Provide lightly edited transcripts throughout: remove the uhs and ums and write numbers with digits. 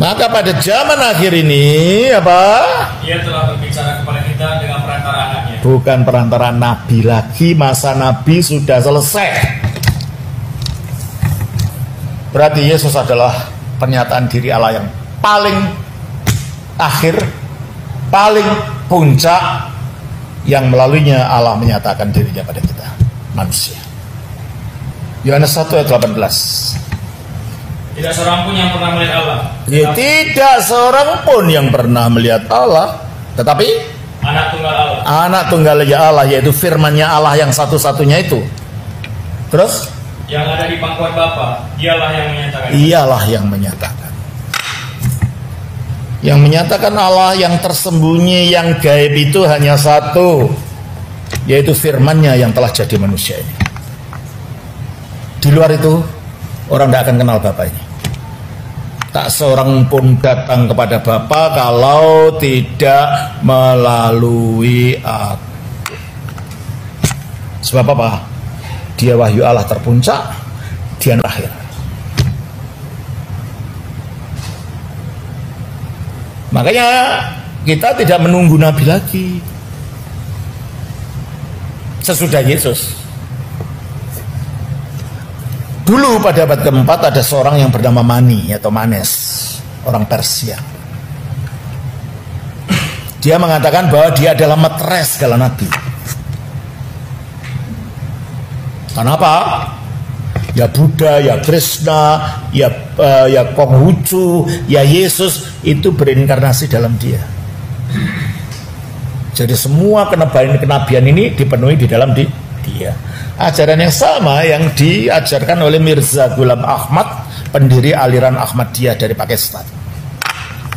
Maka pada zaman akhir ini apa? Ia telah berbicara kepada kita dengan perantara anaknya. Bukan perantara nabi lagi, masa nabi sudah selesai. Berarti Yesus adalah pernyataan diri Allah yang paling akhir, paling puncak, yang melaluinya Allah menyatakan dirinya pada kita, manusia. Yohanes 1 ayat 18. Tidak seorang pun yang pernah melihat Allah. Ya, tidak seorang pun yang pernah melihat Allah, tetapi Anak tunggal Allah. Anak tunggalnya Allah, yaitu firman-Nya Allah yang satu-satunya itu. Terus? Yang ada di pangkuan Bapa, dialah yang menyatakan. Iyalah yang menyatakan. Yang menyatakan Allah yang tersembunyi, yang gaib itu hanya satu, yaitu firman-Nya yang telah jadi manusia ini. Di luar itu, orang tidak akan kenal Bapa ini. Tak seorang pun datang kepada Bapa kalau tidak melalui aku. Sebab apa? Dia wahyu Allah terpuncak, dia terakhir. Makanya kita tidak menunggu Nabi lagi. Sesudah Yesus. Dulu pada abad keempat ada seorang yang bernama Mani atau Manes, orang Persia. Dia mengatakan bahwa dia adalah meterai segala nabi. Kenapa? Ya Buddha, ya Krishna, ya Konghucu, ya Yesus itu berinkarnasi dalam dia. Jadi semua kenabian ini dipenuhi di dalam dia. Ajaran yang sama yang diajarkan oleh Mirza Ghulam Ahmad, pendiri aliran Ahmadiyah dari Pakistan.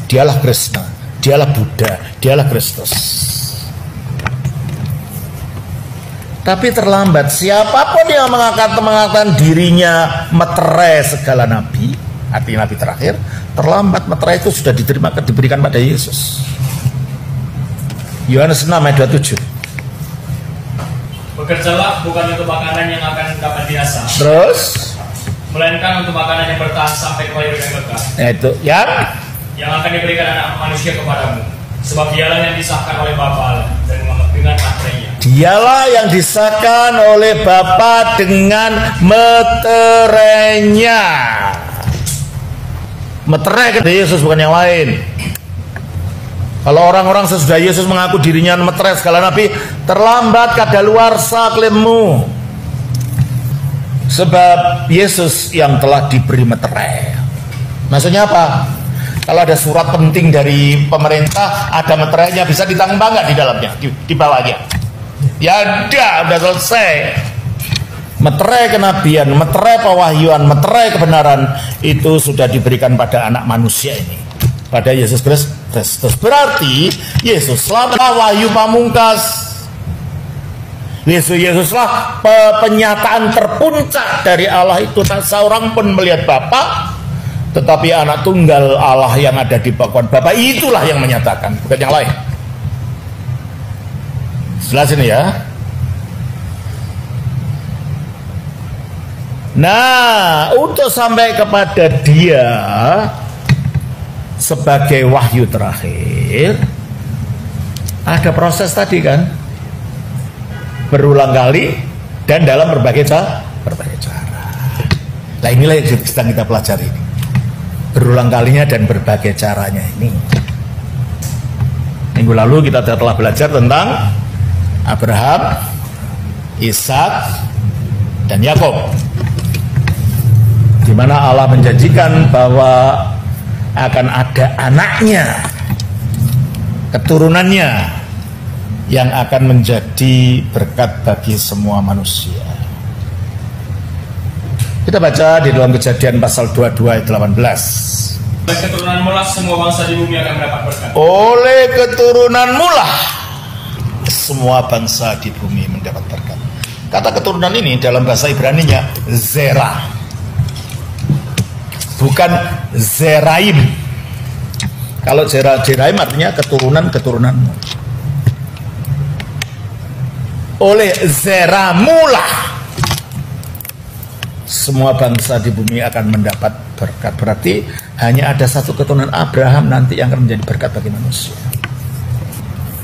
Dialah Krishna, dialah Buddha, dialah Kristus. Tapi terlambat. Siapapun yang mengatakan dirinya meterai segala nabi, artinya nabi terakhir, terlambat. Meterai itu sudah diberikan pada Yesus. Yohanes 6 ayat 27. Bekerjalah bukan untuk makanan yang akan dapat dirasa, Terus, melainkan untuk makanan yang bertahan sampai kepada hidup yang kekal. itu yang akan diberikan anak manusia kepadamu. Sebab dialah yang disahkan oleh Bapa Allah dan dengan materainya. Dialah yang disahkan oleh Bapa dengan meterainya. Meterai kan Yesus, bukan yang lain. Kalau orang-orang sesudah Yesus mengaku dirinya meterai segala nabi, terlambat kadaluarsa klaimmu. Sebab Yesus yang telah diberi meterai. Maksudnya apa? Kalau ada surat penting dari pemerintah, ada meterainya, bisa ditambah nggak di dalamnya, di bawahnya? Ya udah selesai. Meterai kenabian, meterai pewahyuan, meterai kebenaran itu sudah diberikan pada anak manusia ini, pada Yesus Kristus. Berarti Yesuslah wahyu pamungkas. Yesuslah penyataan terpuncak dari Allah itu. Tak seorang pun melihat Bapa, tetapi anak tunggal Allah yang ada di pangkuan Bapa itulah yang menyatakan, bukan yang lain. Jelas ini ya. Nah, untuk sampai kepada dia sebagai wahyu terakhir, ada proses tadi kan, berulang kali dan dalam berbagai cara. Nah inilah yang sedang kita pelajari ini, berulang kalinya dan berbagai caranya ini. Minggu lalu kita telah belajar tentang Abraham, Ishak, dan Yakub, di mana Allah menjanjikan bahwa akan ada anaknya, keturunannya, yang akan menjadi berkat bagi semua manusia. Kita baca di dalam Kejadian pasal 22 ayat 18. Oleh keturunanmu lah semua bangsa di bumi akan mendapat berkat. Oleh keturunanmu lah semua bangsa di bumi mendapat berkat. Kata keturunan ini dalam bahasa Ibrani-nya Zerah, bukan Zeraim. Kalau Zeraim artinya keturunan-keturunanmu. Oleh Zeramulah semua bangsa di bumi akan mendapat berkat. Berarti hanya ada satu keturunan Abraham nanti yang akan menjadi berkat bagi manusia.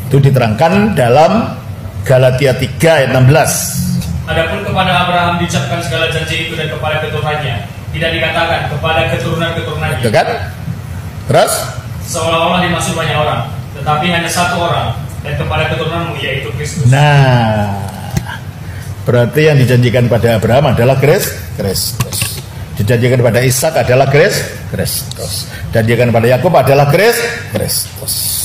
Itu diterangkan dalam Galatia 3 ayat 16. Adapun kepada Abraham diucapkan segala janji itu dan kepada keturunannya, tidak dikatakan kepada keturunan-keturunannya. Itu kan? Terus? Seolah-olah dimaksud banyak orang, tetapi hanya satu orang, dan kepada keturunanmu yaitu Kristus. Nah, berarti yang dijanjikan pada Abraham adalah Kristus. Dijanjikan pada Ishak adalah Kristus. Dijanjikan pada Yakub adalah Kristus.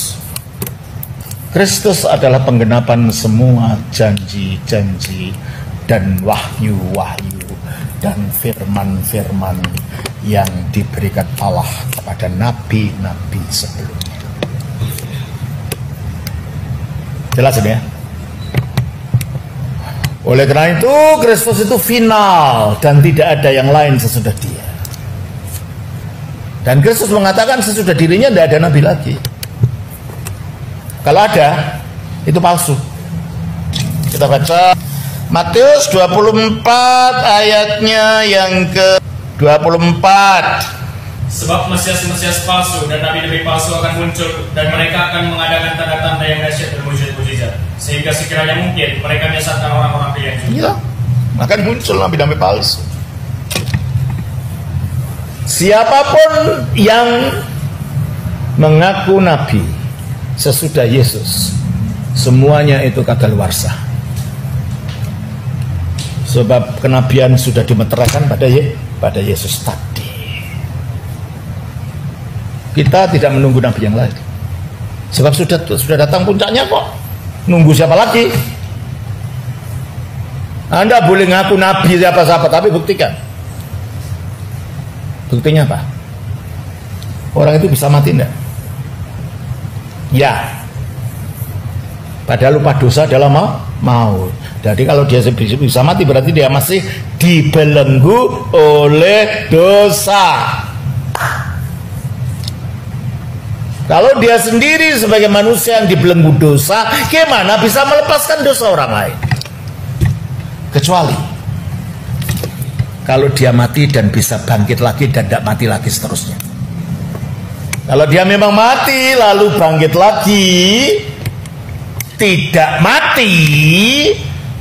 Kristus adalah penggenapan semua janji-janji dan wahyu-wahyu dan firman-firman yang diberikan Allah kepada nabi-nabi sebelumnya. Jelas ini ya? Oleh karena itu Kristus itu final dan tidak ada yang lain sesudah dia. Dan Kristus mengatakan sesudah dirinya tidak ada nabi lagi. Kalau ada, itu palsu. Kita baca Matius 24 ayatnya yang ke-24. Sebab Mesias-Mesias palsu dan nabi-nabi palsu akan muncul, dan mereka akan mengadakan tanda-tanda yang dahsyat dan mujizat-mujizat, sehingga sekiranya mungkin mereka menyesatkan orang-orang pilihan juga. Iya, akan muncul nabi-nabi palsu. Siapapun yang mengaku nabi sesudah Yesus, semuanya itu kadaluarsa. Sebab kenabian sudah dimeteraikan pada Yesus tadi. Kita tidak menunggu nabi yang lain. Sebab sudah datang puncaknya kok. Nunggu siapa lagi? Anda boleh ngaku nabi siapa-siapa, tapi buktikan. Buktinya apa? Orang itu bisa mati enggak? Ya, padahal lupa dosa adalah maut. Jadi kalau dia bisa mati berarti dia masih dibelenggu oleh dosa. Kalau dia sendiri sebagai manusia yang dibelenggu dosa, gimana bisa melepaskan dosa orang lain? Kecuali kalau dia mati dan bisa bangkit lagi dan tidak mati lagi seterusnya. Kalau dia memang mati lalu bangkit lagi, tidak mati,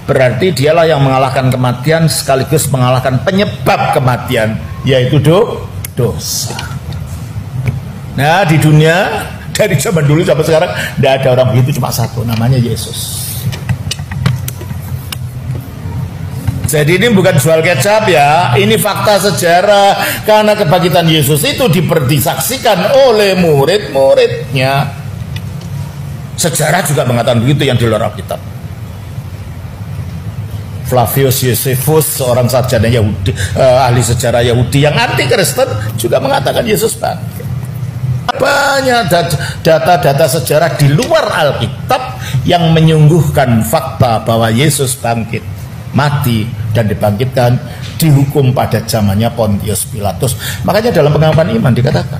berarti dialah yang mengalahkan kematian sekaligus mengalahkan penyebab kematian, yaitu dosa. Nah, di dunia dari zaman dulu sampai sekarang tidak ada orang begitu, cuma satu, namanya Yesus. Jadi ini bukan jual kecap ya, ini fakta sejarah, karena kebangkitan Yesus itu disaksikan oleh murid-muridnya. Sejarah juga mengatakan begitu yang di luar Alkitab. Flavius Josephus, seorang sarjana Yahudi, ahli sejarah Yahudi yang anti Kristen, juga mengatakan Yesus bangkit. Banyak data-data sejarah di luar Alkitab yang menyungguhkan fakta bahwa Yesus bangkit, mati dan dibangkitkan, dihukum pada zamannya Pontius Pilatus. Makanya dalam pengakuan iman dikatakan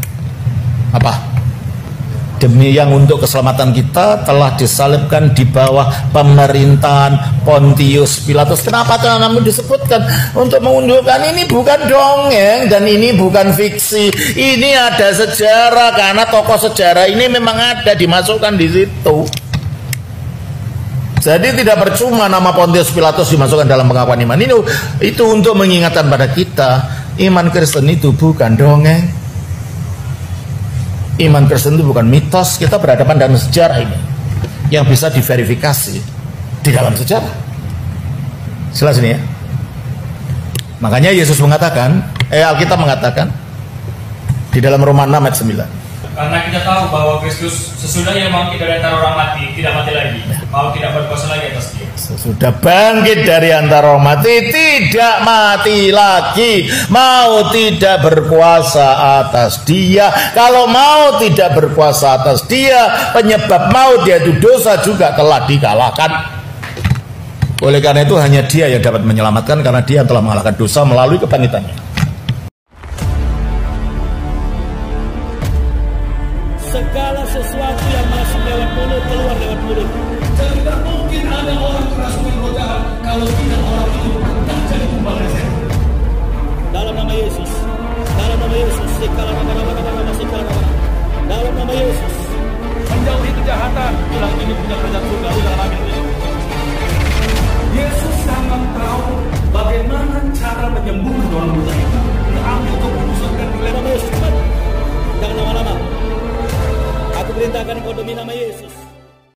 apa? Demi yang untuk keselamatan kita telah disalibkan di bawah pemerintahan Pontius Pilatus. Kenapa namanya disebutkan? Untuk menunjukkan ini bukan dongeng dan ini bukan fiksi. Ini ada sejarah, karena tokoh sejarah ini memang ada, dimasukkan di situ. Jadi tidak percuma nama Pontius Pilatus dimasukkan dalam pengakuan iman ini. Itu untuk mengingatkan pada kita, iman Kristen itu bukan dongeng. Iman Kristen itu bukan mitos. Kita berhadapan dengan sejarah ini yang bisa diverifikasi di dalam sejarah. Jelas ini ya. Makanya Yesus mengatakan, Alkitab mengatakan di dalam Roma 6 ayat 9. Karena kita tahu bahwa Kristus sesudah ia bangkit dari antara orang mati tidak mati lagi, mau tidak berkuasa lagi atas dia. Sesudah bangkit dari antara orang mati tidak mati lagi, mau tidak berkuasa atas dia. Kalau mau tidak berkuasa atas dia, penyebab maut yaitu dosa juga telah dikalahkan. Oleh karena itu hanya dia yang dapat menyelamatkan, karena dia telah mengalahkan dosa melalui kebangkitannya. Segala sesuatu yang masuk lewat mulut keluar lewat mulut. Tidak mungkin ada orang kerasukan roh jahat kalau tidak orang itu tak jadi tumbal. Dalam nama Yesus. Dalam nama Yesus, dalam nama Yesus, menjauhi kejahatan, bilang ini punya kerajaan surga, dalam nama Yesus. Yesus sangat tahu bagaimana cara menyembuhkan orang buta itu. Ambil keputusan dan dalam nama Yesus, cepat. Jangan lama-lama. Aku perintahkan kau demi nama Yesus.